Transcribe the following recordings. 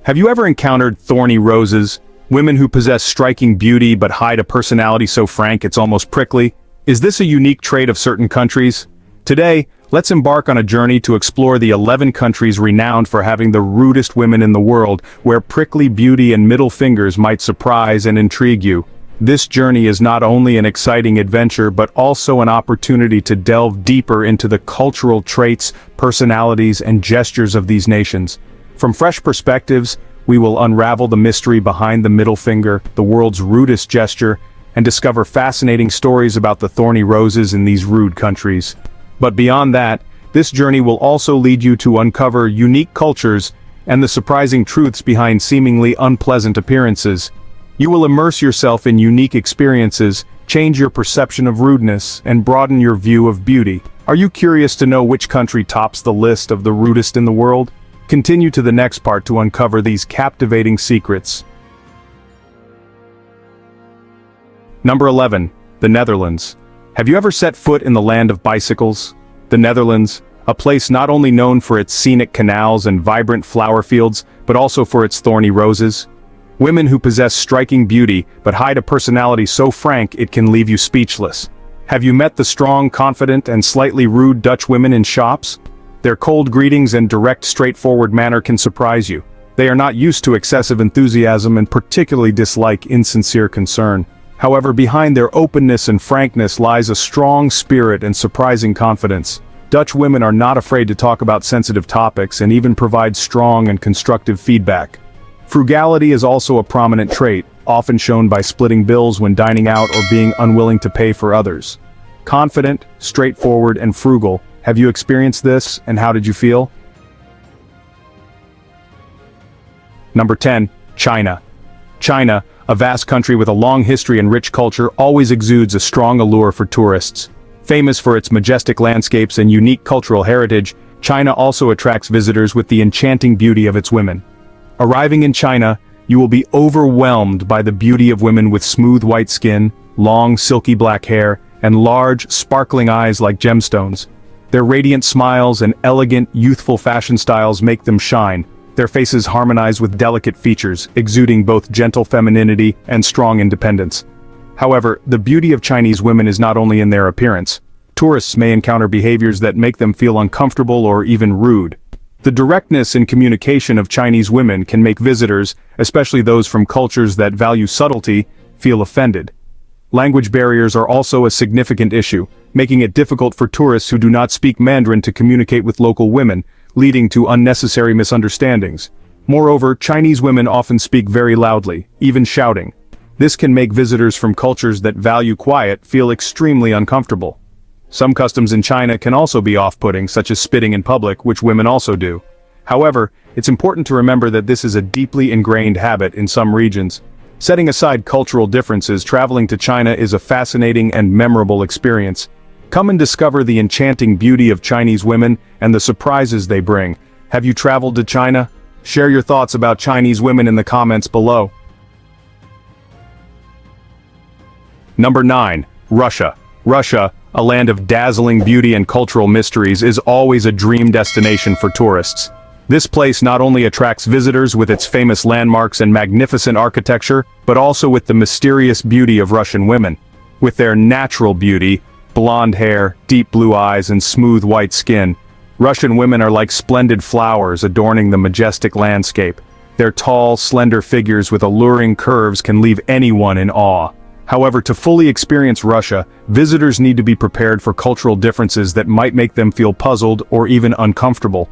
Have you ever encountered thorny roses, women who possess striking beauty but hide a personality so frank it's almost prickly? Is this a unique trait of certain countries? Today, let's embark on a journey to explore the 11 countries renowned for having the rudest women in the world, where prickly beauty and middle fingers might surprise and intrigue you. This journey is not only an exciting adventure but also an opportunity to delve deeper into the cultural traits, personalities, and gestures of these nations. From fresh perspectives, we will unravel the mystery behind the middle finger, the world's rudest gesture, and discover fascinating stories about the thorny roses in these rude countries. But beyond that, this journey will also lead you to uncover unique cultures and the surprising truths behind seemingly unpleasant appearances. You will immerse yourself in unique experiences, change your perception of rudeness, and broaden your view of beauty. Are you curious to know which country tops the list of the rudest in the world? Continue to the next part to uncover these captivating secrets. Number 11. The Netherlands. Have you ever set foot in the land of bicycles? The Netherlands, a place not only known for its scenic canals and vibrant flower fields, but also for its thorny roses. Women who possess striking beauty, but hide a personality so frank it can leave you speechless. Have you met the strong, confident, and slightly rude Dutch women in shops? Their cold greetings and direct, straightforward manner can surprise you. They are not used to excessive enthusiasm and particularly dislike insincere concern. However, behind their openness and frankness lies a strong spirit and surprising confidence. Dutch women are not afraid to talk about sensitive topics and even provide strong and constructive feedback. Frugality is also a prominent trait, often shown by splitting bills when dining out or being unwilling to pay for others. Confident, straightforward, and frugal. Have you experienced this, and how did you feel? Number 10. China. China, a vast country with a long history and rich culture, always exudes a strong allure for tourists. Famous for its majestic landscapes and unique cultural heritage, China also attracts visitors with the enchanting beauty of its women. Arriving in China, you will be overwhelmed by the beauty of women with smooth white skin, long silky black hair, and large, sparkling eyes like gemstones. Their radiant smiles and elegant, youthful fashion styles make them shine, their faces harmonize with delicate features, exuding both gentle femininity and strong independence. However, the beauty of Chinese women is not only in their appearance. Tourists may encounter behaviors that make them feel uncomfortable or even rude. The directness in communication of Chinese women can make visitors, especially those from cultures that value subtlety, feel offended. Language barriers are also a significant issue, making it difficult for tourists who do not speak Mandarin to communicate with local women, leading to unnecessary misunderstandings. Moreover, Chinese women often speak very loudly, even shouting. This can make visitors from cultures that value quiet feel extremely uncomfortable. Some customs in China can also be off-putting, such as spitting in public, which women also do. However, it's important to remember that this is a deeply ingrained habit in some regions. Setting aside cultural differences, traveling to China is a fascinating and memorable experience. Come and discover the enchanting beauty of Chinese women and the surprises they bring. Have you traveled to China? Share your thoughts about Chinese women in the comments below. Number 9. Russia. Russia, a land of dazzling beauty and cultural mysteries, is always a dream destination for tourists. This place not only attracts visitors with its famous landmarks and magnificent architecture, but also with the mysterious beauty of Russian women. With their natural beauty, blonde hair, deep blue eyes, and smooth white skin, Russian women are like splendid flowers adorning the majestic landscape. Their tall, slender figures with alluring curves can leave anyone in awe. However, to fully experience Russia, visitors need to be prepared for cultural differences that might make them feel puzzled or even uncomfortable.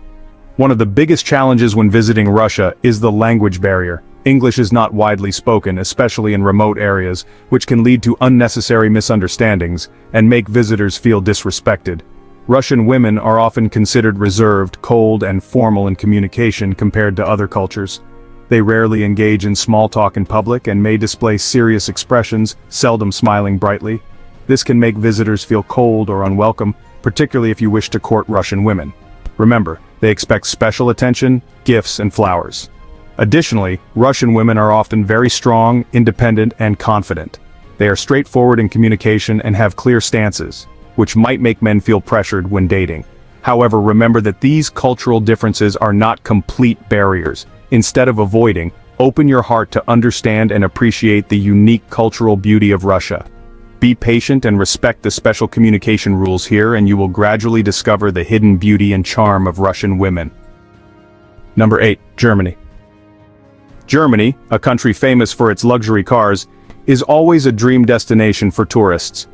One of the biggest challenges when visiting Russia is the language barrier. English is not widely spoken, especially in remote areas, which can lead to unnecessary misunderstandings and make visitors feel disrespected. Russian women are often considered reserved, cold, and formal in communication compared to other cultures. They rarely engage in small talk in public and may display serious expressions, seldom smiling brightly. This can make visitors feel cold or unwelcome, particularly if you wish to court Russian women. Remember, they expect special attention, gifts, and flowers. Additionally, Russian women are often very strong, independent, and confident. They are straightforward in communication and have clear stances, which might make men feel pressured when dating. However, remember that these cultural differences are not complete barriers. Instead of avoiding, open your heart to understand and appreciate the unique cultural beauty of Russia. Be patient and respect the special communication rules here, and you will gradually discover the hidden beauty and charm of Russian women. Number 8. Germany. Germany, a country famous for its luxury cars, is always a dream destination for tourists.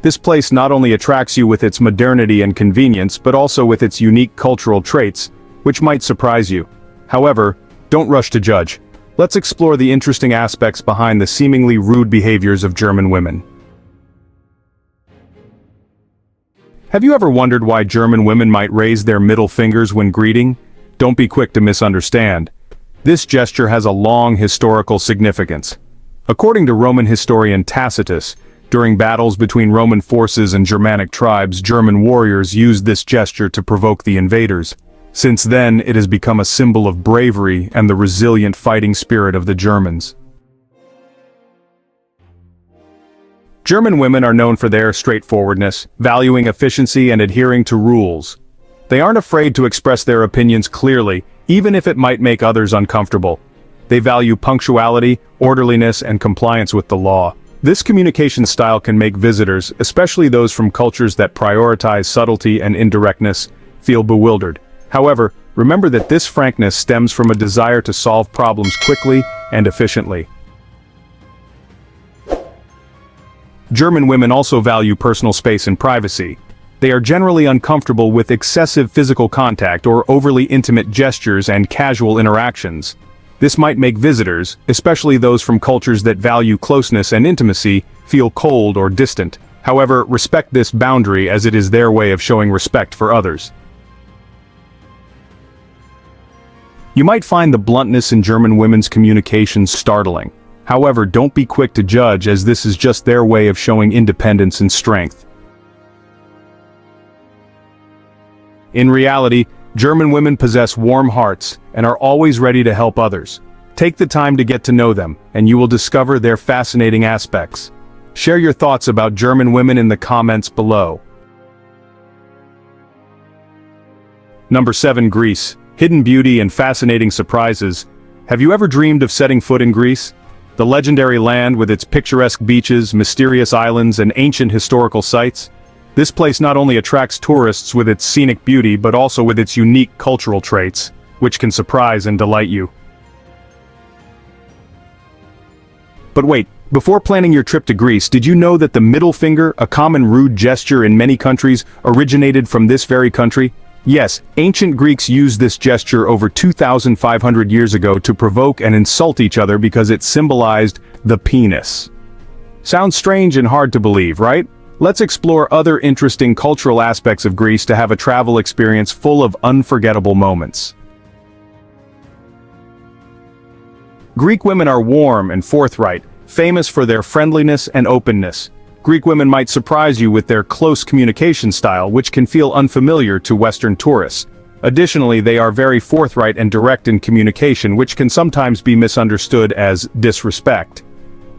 This place not only attracts you with its modernity and convenience, but also with its unique cultural traits, which might surprise you. However, don't rush to judge. Let's explore the interesting aspects behind the seemingly rude behaviors of German women. Have you ever wondered why German women might raise their middle fingers when greeting? Don't be quick to misunderstand. This gesture has a long historical significance. According to Roman historian Tacitus, during battles between Roman forces and Germanic tribes, German warriors used this gesture to provoke the invaders. Since then, it has become a symbol of bravery and the resilient fighting spirit of the Germans. German women are known for their straightforwardness, valuing efficiency and adhering to rules. They aren't afraid to express their opinions clearly, even if it might make others uncomfortable. They value punctuality, orderliness, and compliance with the law. This communication style can make visitors, especially those from cultures that prioritize subtlety and indirectness, feel bewildered. However, remember that this frankness stems from a desire to solve problems quickly and efficiently. German women also value personal space and privacy. They are generally uncomfortable with excessive physical contact or overly intimate gestures and casual interactions. This might make visitors, especially those from cultures that value closeness and intimacy, feel cold or distant. However, respect this boundary, as it is their way of showing respect for others. You might find the bluntness in German women's communication startling. However, don't be quick to judge, as this is just their way of showing independence and strength. In reality, German women possess warm hearts and are always ready to help others. Take the time to get to know them, and you will discover their fascinating aspects. Share your thoughts about German women in the comments below. Number 7. Greece. Hidden beauty and fascinating surprises. Have you ever dreamed of setting foot in Greece? The legendary land with its picturesque beaches, mysterious islands, and ancient historical sites? This place not only attracts tourists with its scenic beauty, but also with its unique cultural traits, which can surprise and delight you. But wait, before planning your trip to Greece, did you know that the middle finger, a common rude gesture in many countries, originated from this very country? Yes, ancient Greeks used this gesture over 2,500 years ago to provoke and insult each other because it symbolized the penis. Sounds strange and hard to believe, right? Let's explore other interesting cultural aspects of Greece to have a travel experience full of unforgettable moments. Greek women are warm and forthright, famous for their friendliness and openness. Greek women might surprise you with their close communication style, which can feel unfamiliar to Western tourists. Additionally, they are very forthright and direct in communication, which can sometimes be misunderstood as disrespect.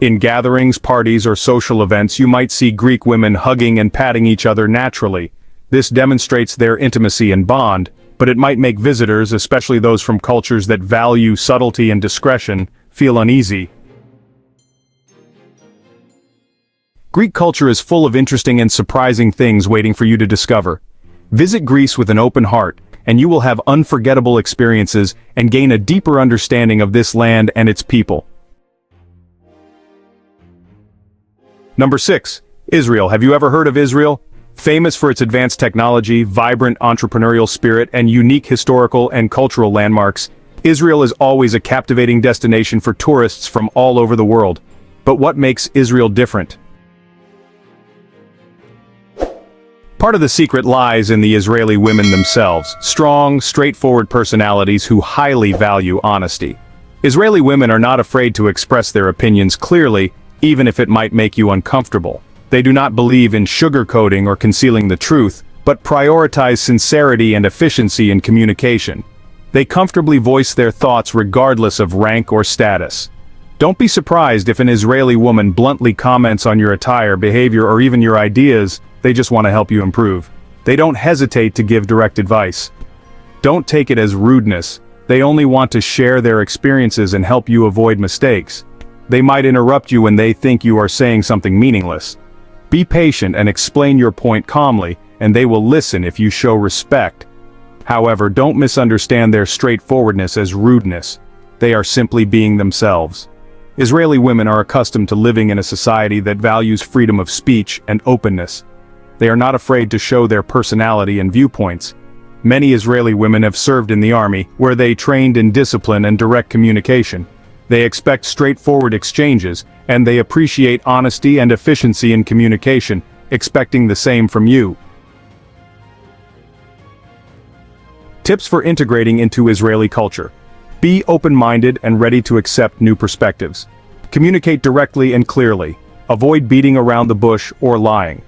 In gatherings, parties, or social events, you might see Greek women hugging and patting each other naturally. This demonstrates their intimacy and bond, but it might make visitors, especially those from cultures that value subtlety and discretion, feel uneasy. Greek culture is full of interesting and surprising things waiting for you to discover. Visit Greece with an open heart, and you will have unforgettable experiences and gain a deeper understanding of this land and its people. Number 6. Israel. Have you ever heard of Israel? Famous for its advanced technology, vibrant entrepreneurial spirit, and unique historical and cultural landmarks, Israel is always a captivating destination for tourists from all over the world. But what makes Israel different? Part of the secret lies in the Israeli women themselves, strong, straightforward personalities who highly value honesty. Israeli women are not afraid to express their opinions clearly, even if it might make you uncomfortable. They do not believe in sugarcoating or concealing the truth, but prioritize sincerity and efficiency in communication. They comfortably voice their thoughts regardless of rank or status. Don't be surprised if an Israeli woman bluntly comments on your attire, behavior, or even your ideas. They just want to help you improve. They don't hesitate to give direct advice. Don't take it as rudeness. They only want to share their experiences and help you avoid mistakes. They might interrupt you when they think you are saying something meaningless. Be patient and explain your point calmly, and they will listen if you show respect. However, don't misunderstand their straightforwardness as rudeness. They are simply being themselves. Israeli women are accustomed to living in a society that values freedom of speech and openness. They are not afraid to show their personality and viewpoints. Many Israeli women have served in the army, where they trained in discipline and direct communication. They expect straightforward exchanges, and they appreciate honesty and efficiency in communication, expecting the same from you. Tips for integrating into Israeli culture. Be open-minded and ready to accept new perspectives. Communicate directly and clearly. Avoid beating around the bush or lying.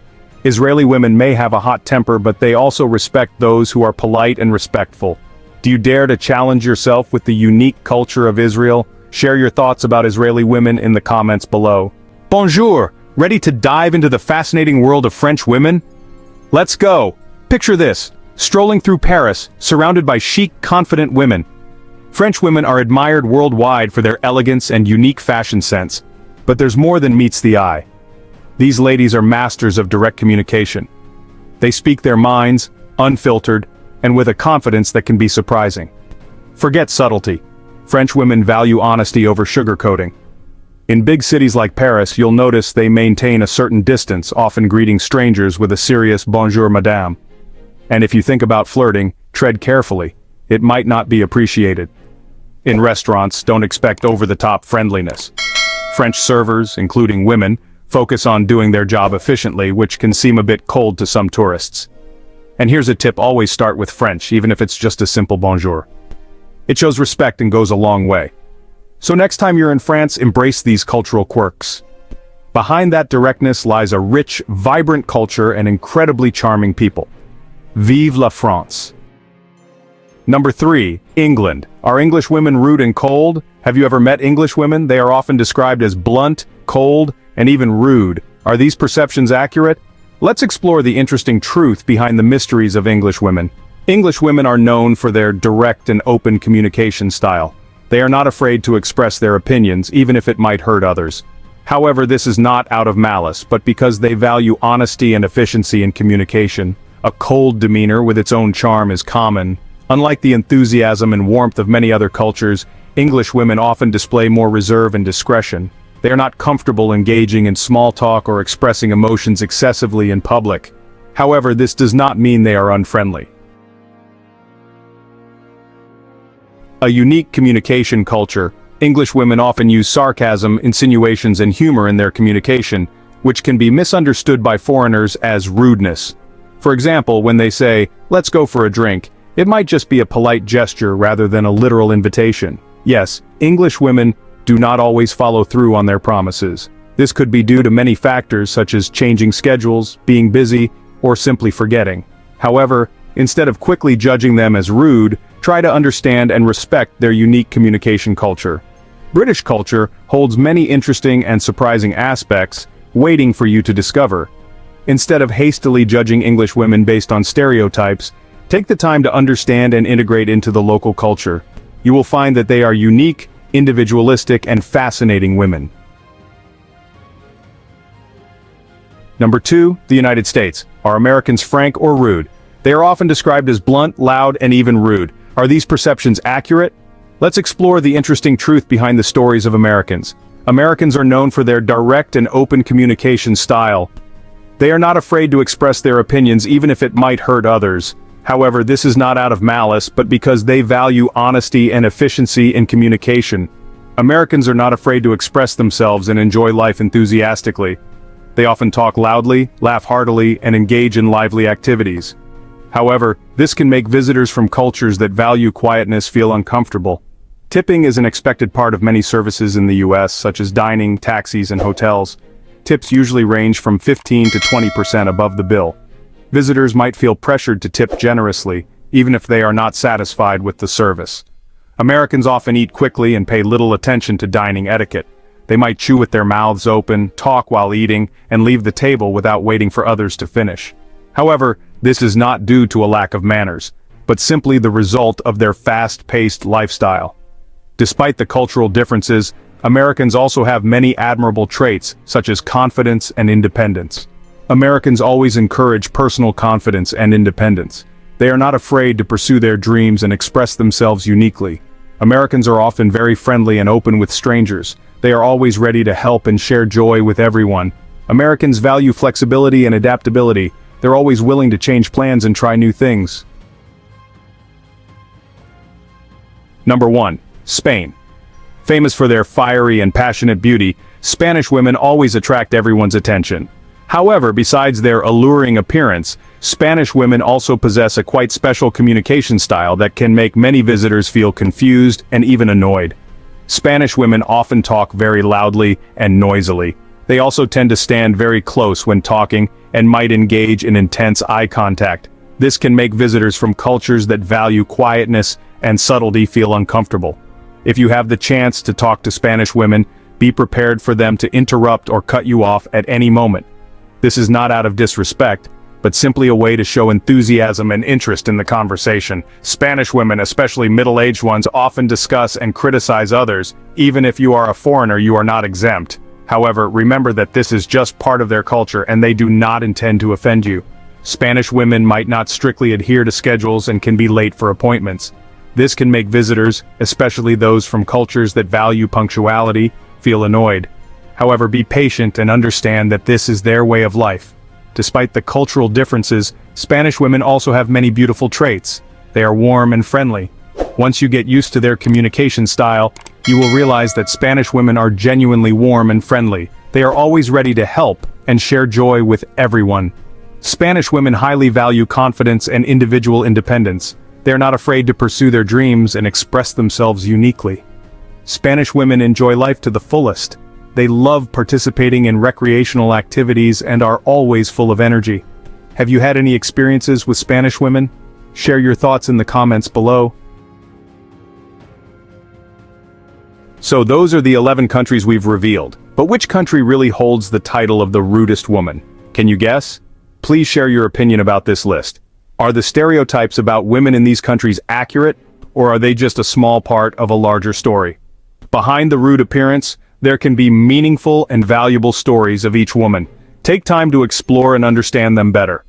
Israeli women may have a hot temper, but they also respect those who are polite and respectful. Do you dare to challenge yourself with the unique culture of Israel? Share your thoughts about Israeli women in the comments below. Bonjour! Ready to dive into the fascinating world of French women? Let's go! Picture this, strolling through Paris, surrounded by chic, confident women. French women are admired worldwide for their elegance and unique fashion sense. But there's more than meets the eye. These ladies are masters of direct communication. They speak their minds, unfiltered, and with a confidence that can be surprising. Forget subtlety. French women value honesty over sugarcoating. In big cities like Paris, you'll notice they maintain a certain distance, often greeting strangers with a serious "Bonjour, madame." And if you think about flirting, tread carefully. It might not be appreciated. In restaurants, don't expect over-the-top friendliness. French servers, including women, focus on doing their job efficiently, which can seem a bit cold to some tourists. And here's a tip: always start with French, even if it's just a simple bonjour. It shows respect and goes a long way. So next time you're in France, embrace these cultural quirks. Behind that directness lies a rich, vibrant culture and incredibly charming people. Vive la France! Number 3. England. Are English women rude and cold? Have you ever met English women? They are often described as blunt, cold, and even rude. Are these perceptions accurate? Let's explore the interesting truth behind the mysteries of English women. English women are known for their direct and open communication style. They are not afraid to express their opinions, even if it might hurt others. However, this is not out of malice, but because they value honesty and efficiency in communication. A cold demeanor with its own charm is common. Unlike the enthusiasm and warmth of many other cultures, English women often display more reserve and discretion. They are not comfortable engaging in small talk or expressing emotions excessively in public. However, this does not mean they are unfriendly. A unique communication culture. English women often use sarcasm, insinuations, and humor in their communication, which can be misunderstood by foreigners as rudeness. For example, when they say, "Let's go for a drink," it might just be a polite gesture rather than a literal invitation. Yes, English women do not always follow through on their promises. This could be due to many factors such as changing schedules, being busy, or simply forgetting. However, instead of quickly judging them as rude, try to understand and respect their unique communication culture. British culture holds many interesting and surprising aspects, waiting for you to discover. Instead of hastily judging English women based on stereotypes, take the time to understand and integrate into the local culture. You will find that they are unique, individualistic, and fascinating women. Number 2, the United States. Are Americans frank or rude? They are often described as blunt, loud, and even rude. Are these perceptions accurate? Let's explore the interesting truth behind the stories of Americans. Americans are known for their direct and open communication style. They are not afraid to express their opinions even if it might hurt others. However, this is not out of malice, but because they value honesty and efficiency in communication. Americans are not afraid to express themselves and enjoy life enthusiastically. They often talk loudly, laugh heartily, and engage in lively activities. However, this can make visitors from cultures that value quietness feel uncomfortable. Tipping is an expected part of many services in the US, such as dining, taxis, and hotels. Tips usually range from 15 to 20% above the bill. Visitors might feel pressured to tip generously, even if they are not satisfied with the service. Americans often eat quickly and pay little attention to dining etiquette. They might chew with their mouths open, talk while eating, and leave the table without waiting for others to finish. However, this is not due to a lack of manners. but simply the result of their fast-paced lifestyle. Despite the cultural differences, Americans also have many admirable traits, such as confidence and independence. Americans always encourage personal confidence and independence. They are not afraid to pursue their dreams and express themselves uniquely. Americans are often very friendly and open with strangers. They are always ready to help and share joy with everyone. Americans value flexibility and adaptability. They're always willing to change plans and try new things. Number 1. Spain. Famous for their fiery and passionate beauty, Spanish women always attract everyone's attention. However, besides their alluring appearance, Spanish women also possess a quite special communication style that can make many visitors feel confused and even annoyed. Spanish women often talk very loudly and noisily. They also tend to stand very close when talking and might engage in intense eye contact. This can make visitors from cultures that value quietness and subtlety feel uncomfortable. If you have the chance to talk to Spanish women, be prepared for them to interrupt or cut you off at any moment. This is not out of disrespect, but simply a way to show enthusiasm and interest in the conversation. Spanish women, especially middle-aged ones, often discuss and criticize others. Even if you are a foreigner, you are not exempt. However, remember that this is just part of their culture and they do not intend to offend you. Spanish women might not strictly adhere to schedules and can be late for appointments. This can make visitors, especially those from cultures that value punctuality, feel annoyed. However, be patient and understand that this is their way of life. Despite the cultural differences, Spanish women also have many beautiful traits. They are warm and friendly. Once you get used to their communication style, you will realize that Spanish women are genuinely warm and friendly. They are always ready to help and share joy with everyone. Spanish women highly value confidence and individual independence. They are not afraid to pursue their dreams and express themselves uniquely. Spanish women enjoy life to the fullest. They love participating in recreational activities and are always full of energy. Have you had any experiences with Spanish women? Share your thoughts in the comments below. So those are the 11 countries we've revealed, but which country really holds the title of the rudest woman? Can you guess? Please share your opinion about this list. Are the stereotypes about women in these countries accurate, or are they just a small part of a larger story? Behind the rude appearance, there can be meaningful and valuable stories of each woman. Take time to explore and understand them better.